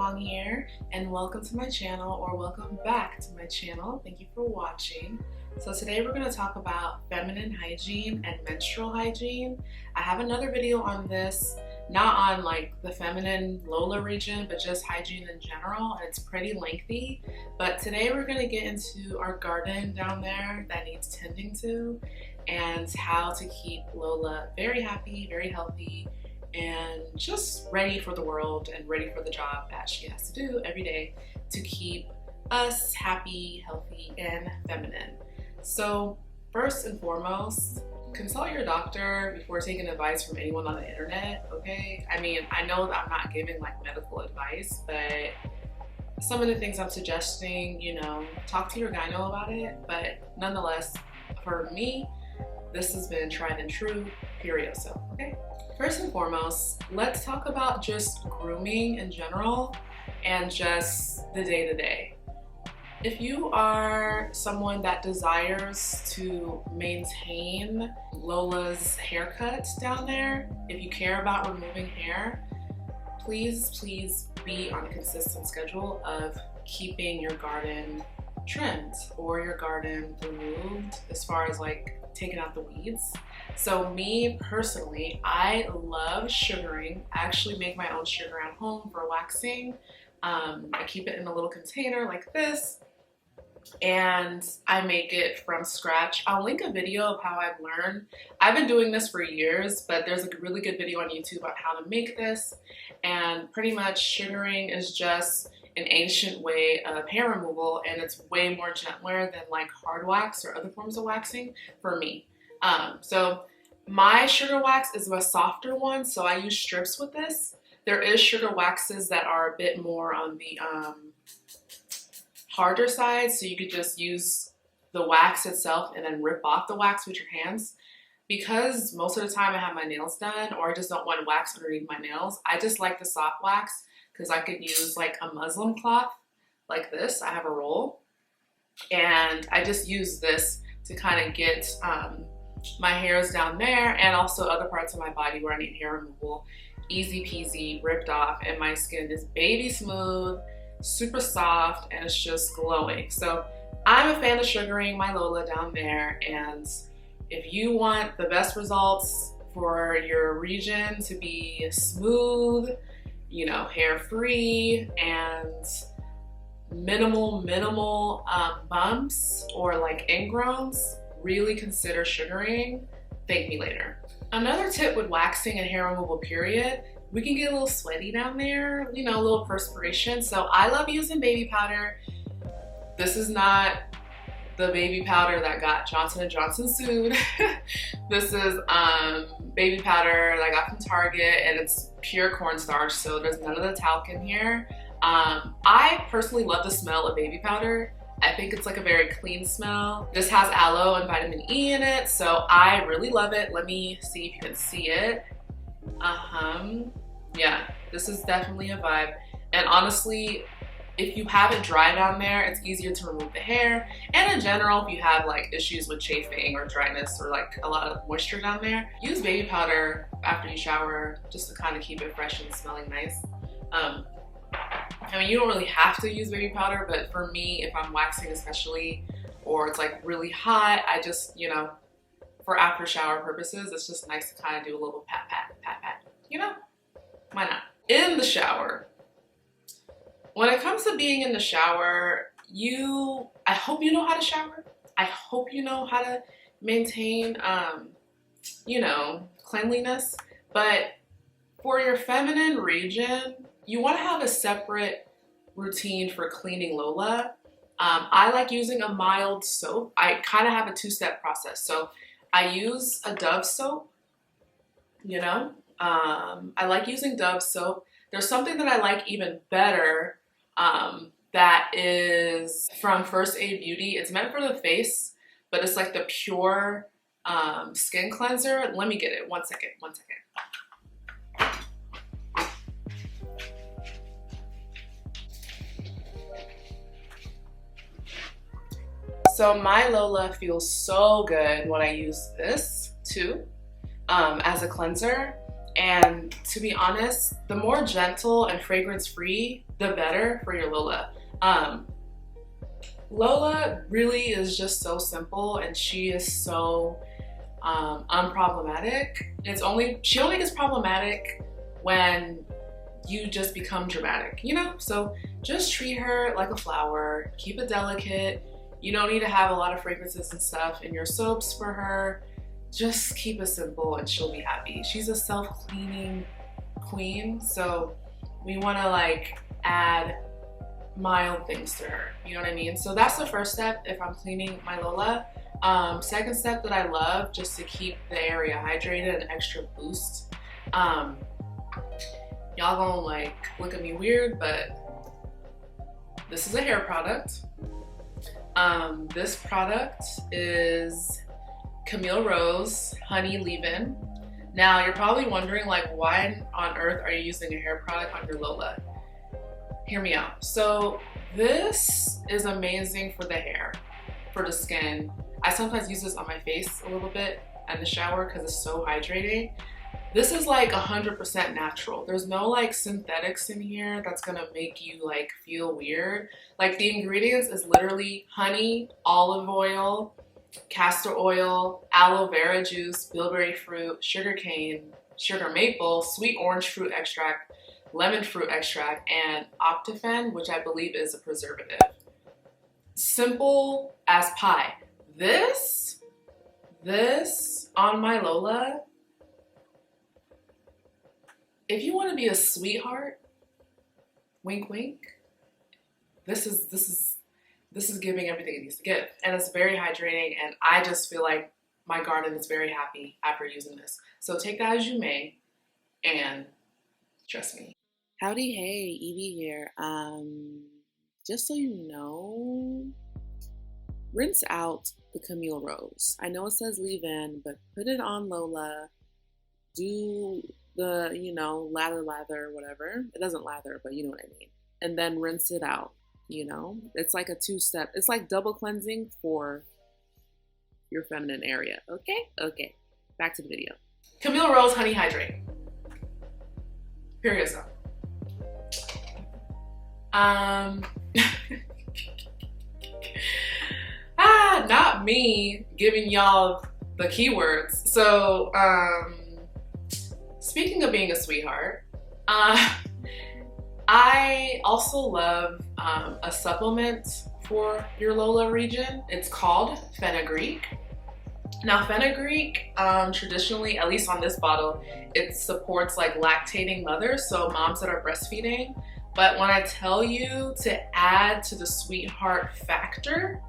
Long here, and welcome to my channel, or welcome back to my channel. Thank you for watching. So today we're going to talk about feminine hygiene and menstrual hygiene. I have another video on this, not on like the feminine Lola region, but just hygiene in general, and it's pretty lengthy. But today we're going to get into our garden down there that needs tending to, and how to keep Lola very happy, very healthy, and just ready for the world and ready for the job that she has to do every day to keep us happy, healthy, and feminine. So first and foremost, consult your doctor before taking advice from anyone on the internet, okay? I mean, I know that I'm not giving like medical advice, but some of the things I'm suggesting, you know, talk to your gyno about it. But nonetheless, for me, this has been tried and true, period. So, okay? First and foremost, let's talk about just grooming in general and just the day-to-day. If you are someone that desires to maintain Lola's haircut down there, if you care about removing hair, please be on a consistent schedule of keeping your garden trimmed or your garden removed, as far as like taking out the weeds. So me personally, I love sugaring. I actually make my own sugar at home for waxing. I keep it in a little container like this, and I make it from scratch. I'll link a video of how I've learned. I've been doing this for years, but there's a really good video on YouTube about how to make this. And pretty much sugaring is just an ancient way of hair removal, and it's way more gentler than like hard wax or other forms of waxing for me. So my sugar wax is a softer one, so I use strips with this. There is sugar waxes that are a bit more on the harder side, so you could just use the wax itself and then rip off the wax with your hands. Because most of the time I have my nails done, or I just don't want wax underneath my nails, I just like the soft wax because I could use like a muslin cloth like this. I have a roll, and I just use this to kind of get my hairs down there and also other parts of my body where I need hair removal easy peasy ripped off, and my skin is baby smooth, super soft, and it's just glowing. So I'm a fan of sugaring my Lola down there, and if you want the best results for your region to be smooth, you know, hair free, and minimal bumps or like ingrowns, really consider sugaring. Thank me later. Another tip with waxing and hair removal period, we can get a little sweaty down there, you know, a little perspiration. So I love using baby powder. This is not the baby powder that got Johnson & Johnson sued. This is baby powder that I got from Target, and it's pure cornstarch, so there's none of the talc in here. I personally love the smell of baby powder. I think it's like a very clean smell. This has aloe and vitamin E in it, so I really love it. Let me see if you can see it. Yeah, this is definitely a vibe. And honestly, if you have it dry down there, it's easier to remove the hair. And in general, if you have like issues with chafing or dryness or like a lot of moisture down there, use baby powder after you shower just to kind of keep it fresh and smelling nice. I mean, you don't really have to use baby powder, but for me, if I'm waxing especially, or it's like really hot, I just, you know, for after shower purposes, it's just nice to kind of do a little pat, you know? Why not? In the shower. When it comes to being in the shower, I hope you know how to shower. I hope you know how to maintain, you know, cleanliness. But for your feminine region, you want to have a separate routine for cleaning Lola. I like using a mild soap. I kind of have a two-step process. So I use a Dove soap, you know. I like using Dove soap. There's something that I like even better that is from First Aid Beauty. It's meant for the face, but it's like the pure skin cleanser. Let me get it. One second. So my Lola feels so good when I use this too as a cleanser. And to be honest, the more gentle and fragrance-free, the better for your Lola. Lola really is just so simple, and she is so unproblematic. She only gets problematic when you just become dramatic, you know? So just treat her like a flower, keep it delicate. You don't need to have a lot of fragrances and stuff in your soaps for her. Just keep it simple and she'll be happy. She's a self-cleaning queen, so we want to like add mild things to her, you know what I mean? So that's the first step if I'm cleaning my Lola. Second step that I love, just to keep the area hydrated, an extra boost. Y'all gonna like look at me weird, but this is a hair product. This product is Camille Rose Honey Leave-In. Now you're probably wondering like, why on earth are you using a hair product on your Lola? Hear me out. So this is amazing for the hair, for the skin. I sometimes use this on my face a little bit in the shower because it's so hydrating. This is like 100% natural. There's no like synthetics in here that's gonna make you like feel weird. Like the ingredients is literally honey, olive oil, castor oil, aloe vera juice, bilberry fruit, sugar cane, sugar maple, sweet orange fruit extract, lemon fruit extract, and optifen, which I believe is a preservative. Simple as pie. This on my Lola, if you want to be a sweetheart, wink wink, this is giving everything it needs to give. And it's very hydrating, and I just feel like my garden is very happy after using this. So take that as you may, and trust me. Howdy, hey, Evie here. Just so you know, rinse out the Camille Rose. I know it says leave in, but put it on Lola. Do the, you know, lather, whatever. It doesn't lather, but you know what I mean. And then rinse it out, you know? It's like a two-step. It's like double cleansing for your feminine area, okay? Okay, back to the video. Camille Rose Honey Hydrate. Period. So. Not me giving y'all the keywords. So, speaking of being a sweetheart, I also love a supplement for your Lola region. It's called Fenugreek. Now Fenugreek, traditionally, at least on this bottle, it supports like lactating mothers, so moms that are breastfeeding. But when I tell you to add to the sweetheart factor,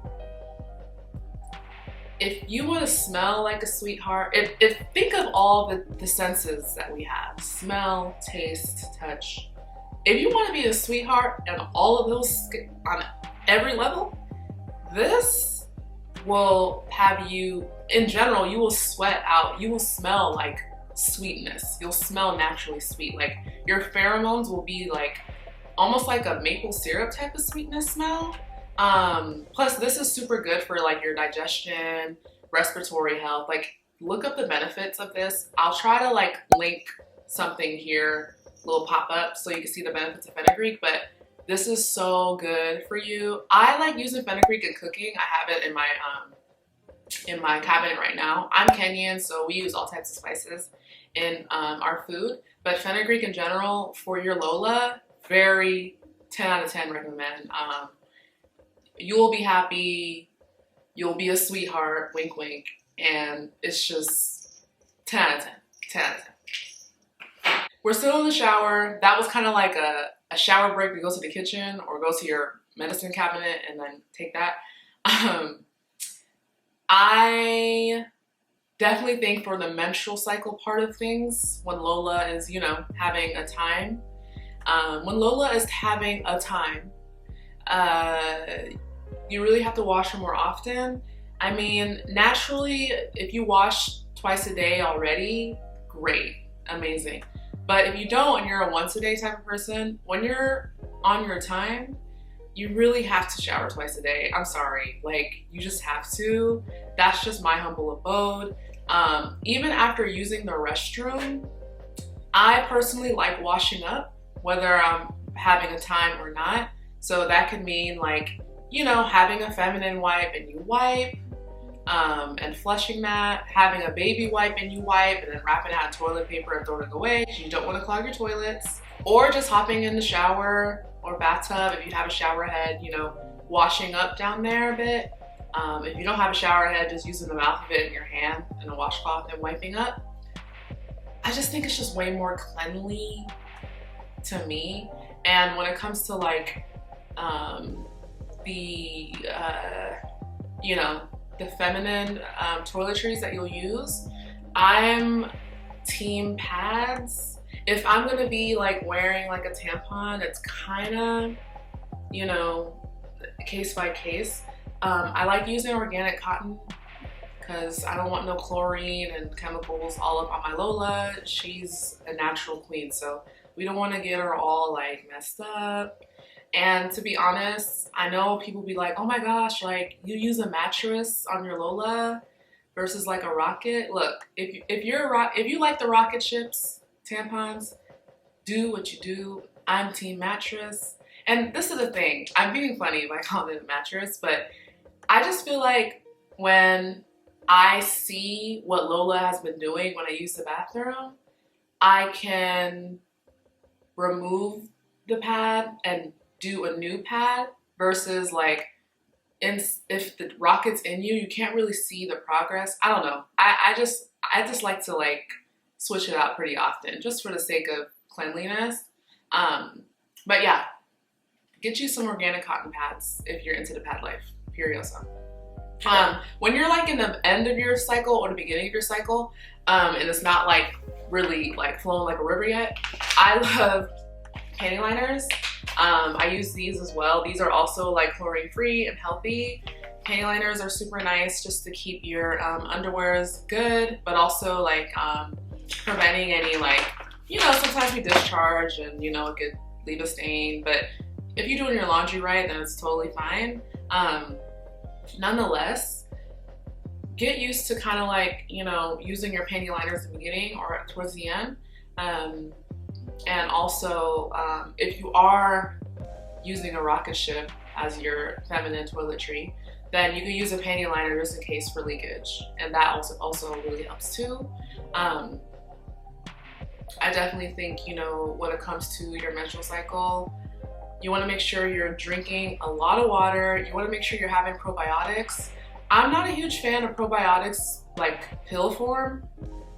if you want to smell like a sweetheart, think of all the senses that we have: smell, taste, touch. If you want to be a sweetheart and all of those on every level, this will have you, in general, you will sweat out, you will smell like sweetness. You'll smell naturally sweet. Like your pheromones will be like almost like a maple syrup type of sweetness smell. Plus this is super good for like your digestion, respiratory health. Like look up the benefits of this. I'll try to like link something here, little pop-up, so you can see the benefits of fenugreek, but this is so good for you. I like using fenugreek in cooking. I have it in my cabinet right now. I'm Kenyan, so we use all types of spices in our food, but fenugreek in general for your Lola, very 10 out of 10 recommend. You will be happy, you'll be a sweetheart, wink wink, and it's just 10 out of 10, 10 out of 10. We're still in the shower. That was kind of like a shower break to go to the kitchen or go to your medicine cabinet and then take that. I definitely think for the menstrual cycle part of things, when Lola is, you know, having a time, you really have to wash her more often. I mean, naturally, if you wash twice a day already, great, amazing. But if you don't and you're a once a day type of person, when you're on your time, you really have to shower twice a day. I'm sorry, like you just have to. That's just my humble abode. Even after using the restroom, I personally like washing up, whether I'm having a time or not. So that could mean like, you know, having a feminine wipe and you wipe, and flushing that, having a baby wipe and you wipe, and then wrapping it in toilet paper and throwing it away because you don't want to clog your toilets. Or just hopping in the shower or bathtub if you have a shower head, you know, washing up down there a bit. If you don't have a shower head, just using the mouth of it in your hand and a washcloth and wiping up. I just think it's just way more cleanly to me. And when it comes to like you know, the feminine toiletries that you'll use, I'm team pads. If I'm gonna be like wearing like a tampon, it's kind of, you know, case by case. I like using organic cotton because I don't want no chlorine and chemicals all up on my Lola. She's a natural queen, so we don't want to get her all like messed up. And to be honest, I know people be like, oh my gosh, like you use a mattress on your Lola versus like a rocket. Look, if you like the rocket ships tampons, do what you do. I'm team mattress. And this is the thing, I'm being funny by calling it a mattress, but I just feel like when I see what Lola has been doing when I use the bathroom, I can remove the pad and do a new pad versus like if the rocket's in you, you can't really see the progress. I don't know. I just like to like switch it out pretty often just for the sake of cleanliness. But yeah, get you some organic cotton pads if you're into the pad life. Furiosa. When you're like in the end of your cycle or the beginning of your cycle, and it's not like really like flowing like a river yet, I love panty liners. I use these as well. These are also like chlorine free and healthy. Panty liners are super nice just to keep your underwears good, but also like preventing any like, you know, sometimes we discharge and you know it could leave a stain, but if you're doing your laundry right, then it's totally fine. Nonetheless, get used to kind of like, you know, using your panty liners at the beginning or towards the end. And also, if you are using a rocket ship as your feminine toiletry, then you can use a panty liner just in case for leakage. And that also really helps too. I definitely think, you know, when it comes to your menstrual cycle, you want to make sure you're drinking a lot of water. You want to make sure you're having probiotics. I'm not a huge fan of probiotics like pill form.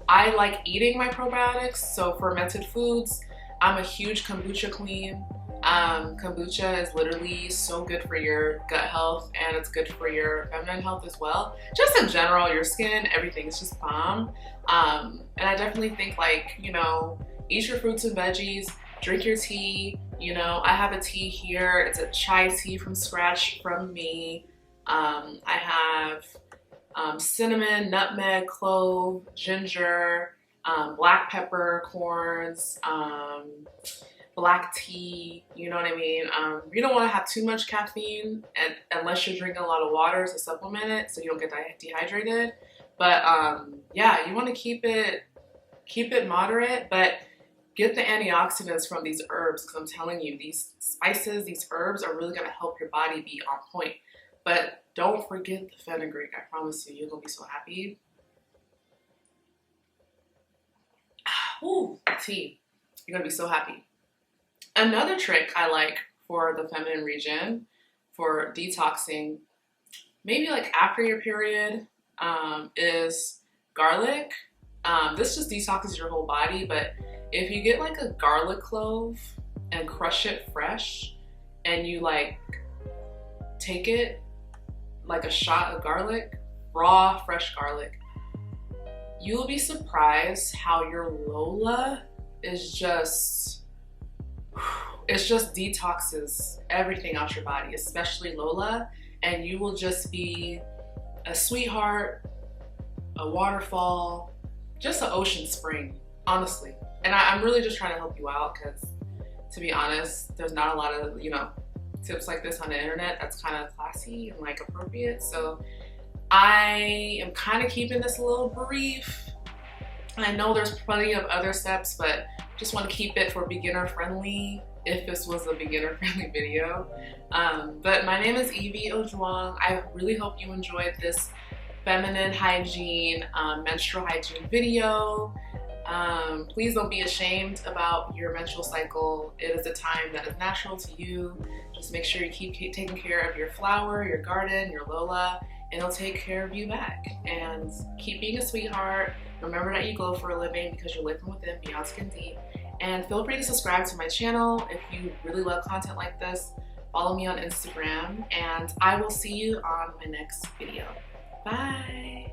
I like eating my probiotics, so fermented foods. I'm a huge kombucha queen. Kombucha is literally so good for your gut health and it's good for your feminine health as well. Just in general, your skin, everything is just bomb. And I definitely think like, you know, eat your fruits and veggies, drink your tea. You know, I have a tea here. It's a chai tea from scratch from me. I have cinnamon, nutmeg, clove, ginger, black peppercorns, black tea, you know what I mean? You don't want to have too much caffeine unless you're drinking a lot of water to supplement it so you don't get dehydrated. But yeah, you want to keep it moderate, but get the antioxidants from these herbs because I'm telling you, these spices, these herbs are really going to help your body be on point. But don't forget the fenugreek. I promise you, you're going to be so happy. Ooh, tea. You're going to be so happy. Another trick I like for the feminine region for detoxing, maybe like after your period, is garlic. This just detoxes your whole body, but if you get like a garlic clove and crush it fresh and you like take it like a shot of garlic, raw, fresh garlic, you'll be surprised how your Lola is just, it just detoxes everything out your body, especially Lola, and you will just be a sweetheart, a waterfall, just an ocean spring, honestly. And I'm really just trying to help you out because, to be honest, there's not a lot of, you know, tips like this on the internet that's kind of classy and like appropriate. So I am kind of keeping this a little brief. And I know there's plenty of other steps, but just want to keep it for beginner friendly, if this was a beginner friendly video. But my name is Evie Ojuang. I really hope you enjoyed this feminine hygiene, menstrual hygiene video. Please don't be ashamed about your menstrual cycle. It is a time that is natural to you. Just make sure you keep taking care of your flower, your garden, your Lola, and it'll take care of you back. And keep being a sweetheart. Remember that you glow for a living because you're living within beyond skin deep. And feel free to subscribe to my channel if you really love content like this. Follow me on Instagram, and I will see you on my next video. Bye.